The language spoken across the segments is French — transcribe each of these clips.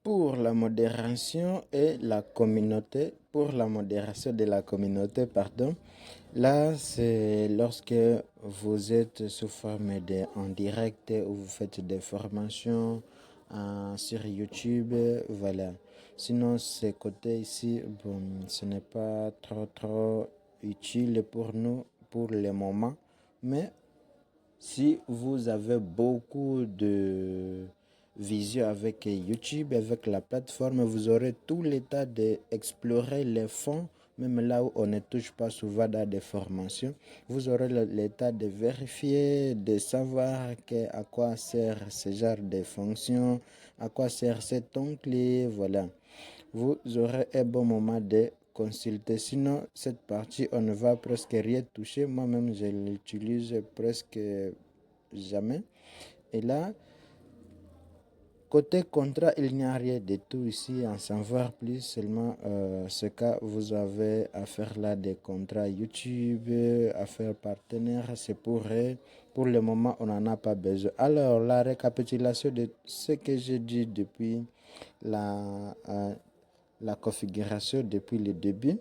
pour la modération et la communauté, pour la modération de la communauté, pardon. Là, c'est lorsque vous êtes sous forme de en direct ou vous faites des formations sur YouTube, voilà. Sinon, ce côté ici, bon, ce n'est pas trop utile pour nous pour le moment, mais si vous avez beaucoup de vision avec YouTube, avec la plateforme, vous aurez tout l'état d'explorer les fonds, même là où on ne touche pas souvent dans des formations. Vous aurez l'état de vérifier, de savoir à quoi sert ce genre de fonction, à quoi sert cet onglet, voilà. Vous aurez un bon moment de consulter. Sinon, cette partie, on ne va presque rien toucher. Moi-même, je l'utilise presque jamais. Et là, côté contrat, il n'y a rien de tout ici. En savoir plus, seulement ce que vous avez à faire là des contrats YouTube, à faire partenaire, c'est pour eux. Pour le moment, on n'en a pas besoin. Alors, la récapitulation de ce que j'ai dit depuis la configuration, depuis le début.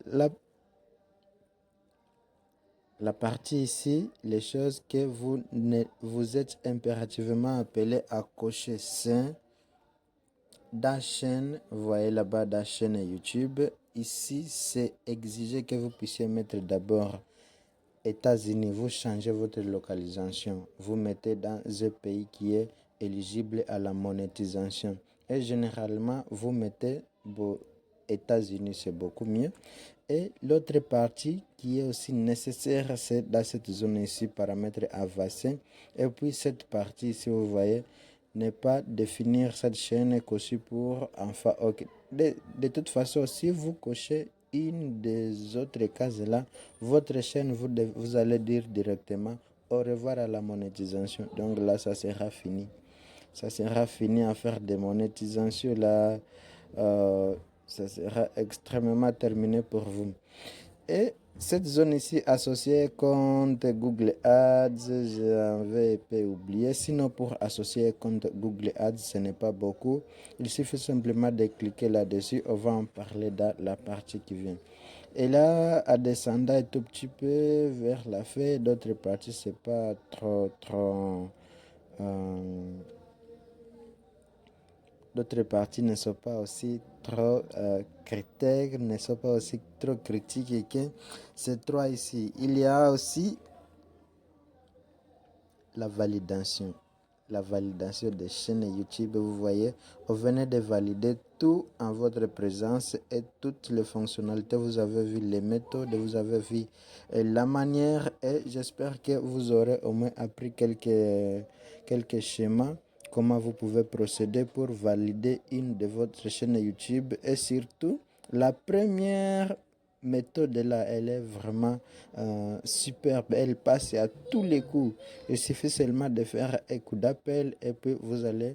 La La partie ici, les choses que vous êtes impérativement appelé à cocher, c'est dans chaîne, vous voyez là-bas dans chaîne YouTube. Ici, c'est exigé que vous puissiez mettre d'abord États-Unis. Vous changez votre localisation. Vous mettez dans un pays qui est éligible à la monétisation. Et généralement, vous mettez vos États-Unis, c'est beaucoup mieux. Et l'autre partie qui est aussi nécessaire, c'est dans cette zone ici, paramètres avancés. Et puis cette partie, si vous voyez, n'est pas définir cette chaîne cochée pour enfin. Ok. De toute façon, si vous cochez une des autres cases là, votre chaîne, vous allez dire directement au revoir à la monétisation. Donc là, ça sera fini. Ça sera fini à faire des monétisations là. Euh, Ça sera extrêmement terminé pour vous. Et cette zone ici associée compte Google Ads, j'avais pas oublié. Sinon, pour associer compte Google Ads, ce n'est pas beaucoup. Il suffit simplement de cliquer là-dessus. On va en parler dans la partie qui vient. Et là, à descendre un tout petit peu vers la fin, d'autres parties, c'est pas trop. euh, D'autres parties ne sont pas aussi trop critiques, ne sont pas aussi trop critiques que ces trois ici. Il y a aussi la validation. La validation des chaînes YouTube, vous voyez, vous venez de valider tout en votre présence et toutes les fonctionnalités. Vous avez vu les méthodes, vous avez vu la manière et j'espère que vous aurez au moins appris quelques schémas, comment vous pouvez procéder pour valider une de votre chaîne YouTube et surtout la première méthode là, elle est vraiment superbe. Elle passe à tous les coups. Il suffit seulement de faire un coup d'appel et puis vous allez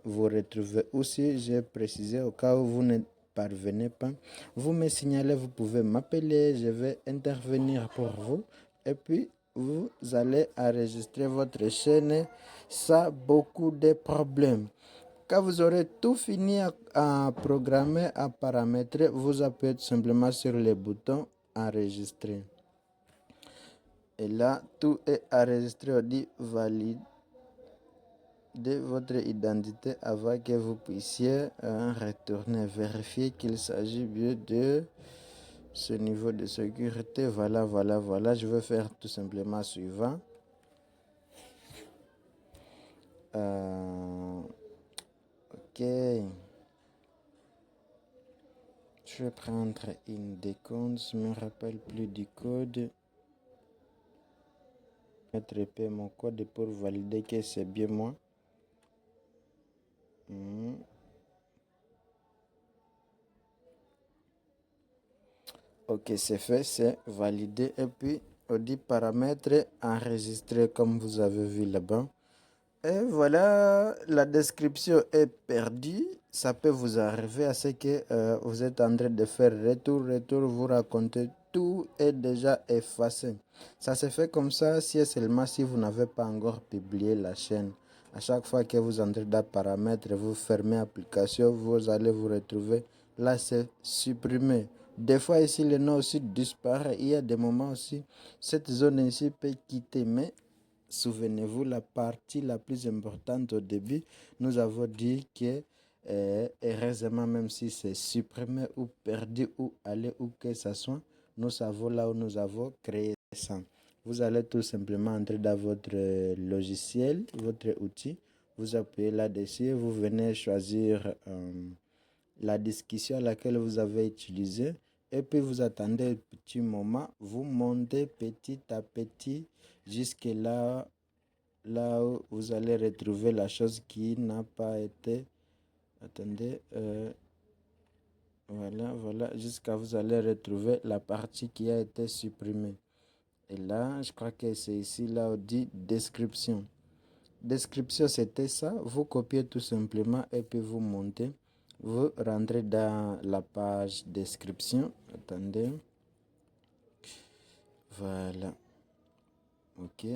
vous retrouver. Aussi, j'ai précisé au cas où vous ne parvenez pas, vous me signalez, vous pouvez m'appeler, je vais intervenir pour vous. Et puis, vous allez enregistrer votre chaîne sans beaucoup de problèmes. Quand vous aurez tout fini à programmer, à paramétrer, vous appuyez tout simplement sur le bouton enregistrer. Et là, tout est enregistré. On dit valider votre identité avant que vous puissiez retourner vérifier qu'il s'agit bien de ce niveau de sécurité. Voilà. Je vais faire tout simplement suivant. Ok. Je vais prendre une décompte. Je ne me rappelle plus du code. Mettre mon code pour valider que c'est bien moi. Ok, c'est fait, c'est validé. Et puis, on dit paramètres enregistrés comme vous avez vu là-bas. Et voilà, la description est perdue. Ça peut vous arriver à ce que vous êtes en train de faire retour, vous racontez tout est déjà effacé. Ça se fait comme ça si et seulement si vous n'avez pas encore publié la chaîne. À chaque fois que vous entrez dans paramètres, vous fermez application, vous allez vous retrouver. Là, c'est supprimé. Des fois, ici, le nom aussi disparaît. Il y a des moments aussi, cette zone ici peut quitter. Mais souvenez-vous, la partie la plus importante au début, nous avons dit que, heureusement, même si c'est supprimé ou perdu ou allé où que ce soit, nous savons là où nous avons créé ça. Vous allez tout simplement entrer dans votre logiciel, votre outil, vous appuyez là-dessus, vous venez choisir la discussion à laquelle vous avez utilisé et puis vous attendez un petit moment, vous montez petit à petit jusque là où vous allez retrouver la chose qui n'a pas été. Attendez, voilà, jusqu'à vous allez retrouver la partie qui a été supprimée. Et là, je crois que c'est ici, là, on dit description. Description, c'était ça. Vous copiez tout simplement et puis vous montez. Vous rentrez dans la page description. Attendez. Voilà. OK.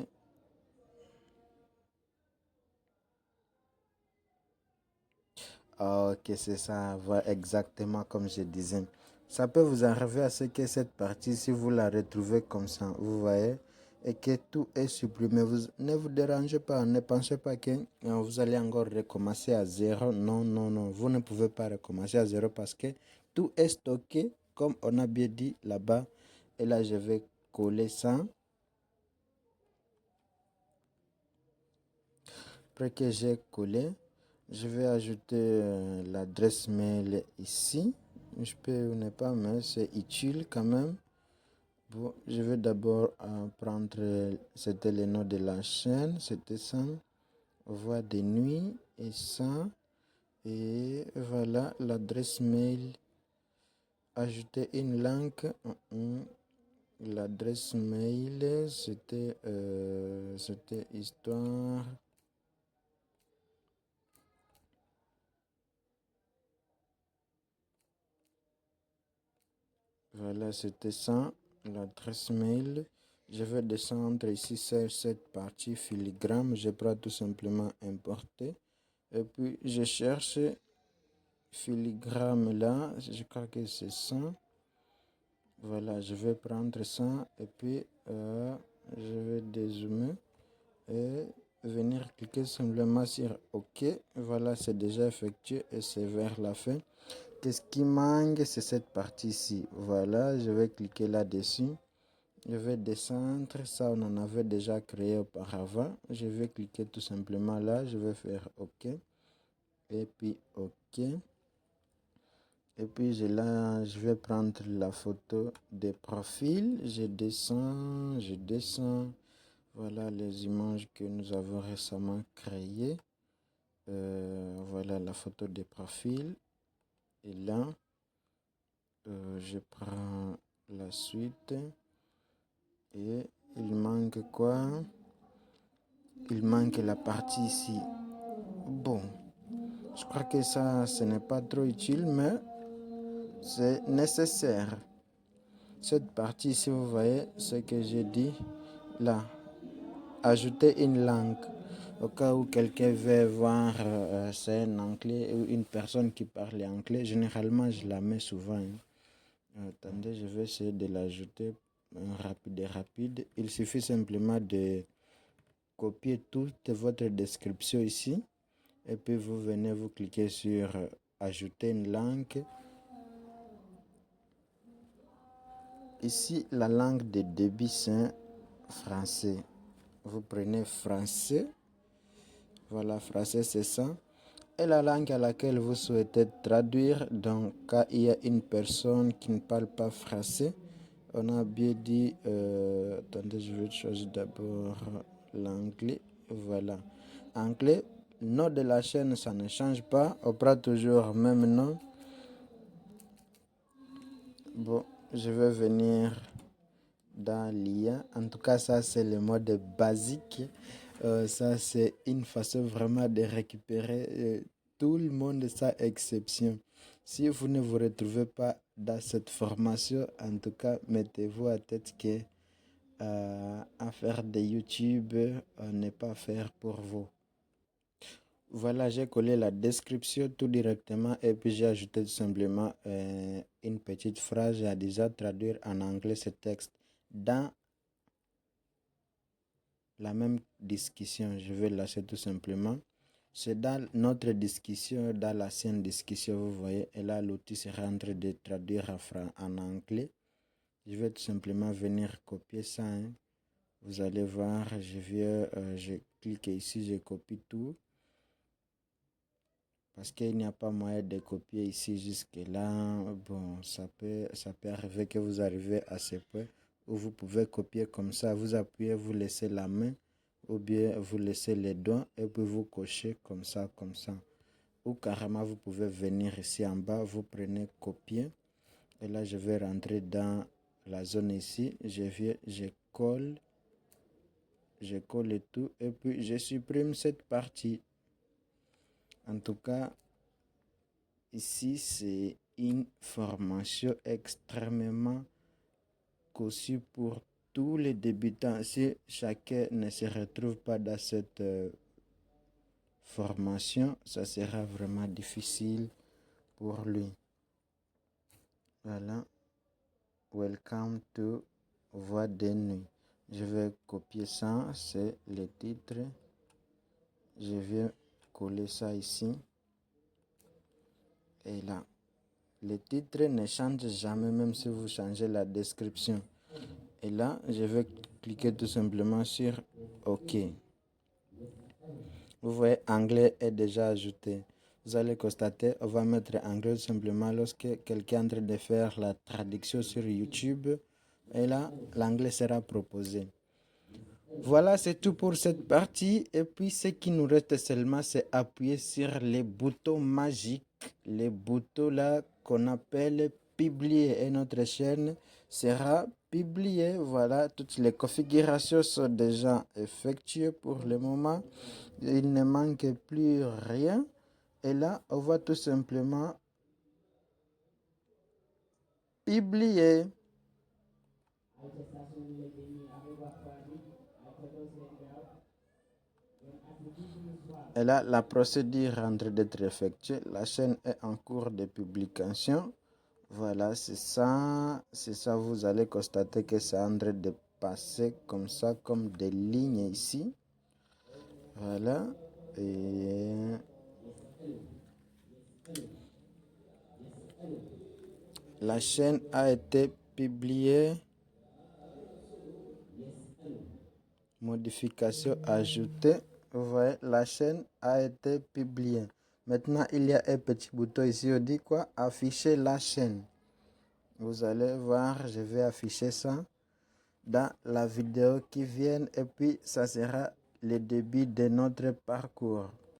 Ok, c'est ça. Voilà, exactement comme je disais. Ça peut vous arriver à ce que cette partie, si vous la retrouvez comme ça, vous voyez, et que tout est supprimé. Vous, ne vous dérangez pas, ne pensez pas que vous allez encore recommencer à zéro. Non, non, non, vous ne pouvez pas recommencer à zéro parce que tout est stocké, comme on a bien dit là-bas. Et là, je vais coller ça. Après que j'ai collé, je vais ajouter l'adresse mail ici. Je peux ou ne pas, mais c'est utile quand même. Bon, je vais d'abord prendre, c'était le nom de la chaîne, c'était ça. Voix de nuit et ça. Et voilà l'adresse mail. Ajouter une langue. L'adresse mail, c'était histoire. Voilà, c'était ça, l'adresse mail. Je vais descendre ici sur cette partie filigrane. Je prends tout simplement importer. Et puis, je cherche filigrane là. Je crois que c'est ça. Voilà, je vais prendre ça. Et puis, je vais dézoomer. Et venir cliquer simplement sur OK. Voilà, c'est déjà effectué et c'est vers la fin. Qu'est-ce qui manque? C'est cette partie-ci. Voilà, je vais cliquer là-dessus. Je vais descendre. Ça, on en avait déjà créé auparavant. Je vais cliquer tout simplement là. Je vais faire OK. Et puis OK. Et puis là, je vais prendre la photo des profils. Je descends. Voilà les images que nous avons récemment créées. Voilà la photo des profils. Et là, je prends la suite. Et il manque quoi? Il manque la partie ici. Bon, je crois que ça, ce n'est pas trop utile, mais c'est nécessaire. Cette partie ici, vous voyez ce que j'ai dit là. Ajouter une langue. Au cas où quelqu'un veut voir, c'est un anglais ou une personne qui parle anglais. Généralement, je la mets souvent. Attendez, je vais essayer de l'ajouter rapide. Il suffit simplement de copier toute votre description ici. Et puis vous venez, vous cliquez sur ajouter une langue. Ici, la langue de débit, c'est français. Vous prenez français. Voilà, français, c'est ça. Et la langue à laquelle vous souhaitez traduire, donc quand il y a une personne qui ne parle pas français, on a bien dit, attendez, je vais choisir d'abord l'anglais. Voilà, anglais. Nom de la chaîne, ça ne change pas. On prend toujours même nom. Bon, je vais venir dans l'IA. En tout cas, ça, c'est le mode basique. Ça, c'est une façon vraiment de récupérer tout le monde sans exception. Si vous ne vous retrouvez pas dans cette formation, en tout cas, mettez-vous à tête que à faire des YouTube n'est pas faire pour vous. Voilà, j'ai collé la description tout directement et puis j'ai ajouté tout simplement une petite phrase. J'ai déjà traduire en anglais ce texte dans la même discussion. Je vais lâcher tout simplement. C'est dans notre discussion, dans l'ancienne discussion, vous voyez, et là l'outil sera en train de traduire en anglais. Je vais tout simplement venir copier ça, hein. Vous allez voir, je clique ici, je copie tout. Parce qu'il n'y a pas moyen de copier ici jusque là. Bon, ça peut arriver que vous arrivez à ce point où vous pouvez copier comme ça. Vous appuyez, vous laissez la main ou bien vous laissez les doigts et puis vous cochez comme ça, comme ça. Ou carrément, vous pouvez venir ici en bas, vous prenez copier. Et là, je vais rentrer dans la zone ici. Je viens, je colle et tout et puis je supprime cette partie. En tout cas, ici, c'est une formation extrêmement conçue pour tous les débutants. Si chacun ne se retrouve pas dans cette formation, ça sera vraiment difficile pour lui. Voilà. Welcome to Voix de nuit. Je vais copier ça, c'est le titre. Je vais coller ça ici. Et là. Le titre ne change jamais, même si vous changez la description. Et là, je vais cliquer tout simplement sur OK. Vous voyez, anglais est déjà ajouté. Vous allez constater, on va mettre anglais simplement lorsque quelqu'un est en train de faire la traduction sur YouTube. Et là, l'anglais sera proposé. Voilà, c'est tout pour cette partie. Et puis, ce qui nous reste seulement, c'est appuyer sur les boutons magiques. Les boutons là qu'on appelle publier. Et notre chaîne sera publiée. Voilà, toutes les configurations sont déjà effectuées pour le moment. Il ne manque plus rien. Et là, on va tout simplement publier. Et là, la procédure est en train d'être effectuée. La chaîne est en cours de publication. Voilà, c'est ça. C'est ça, vous allez constater que c'est en train de passer comme ça, comme des lignes ici. Voilà. Et la chaîne a été publiée. Modification ajoutée. Vous voyez, la chaîne a été publiée. Maintenant, il y a un petit bouton ici, on dit quoi? Afficher la chaîne. Vous allez voir, je vais afficher ça dans la vidéo qui vient et puis ça sera le début de notre parcours.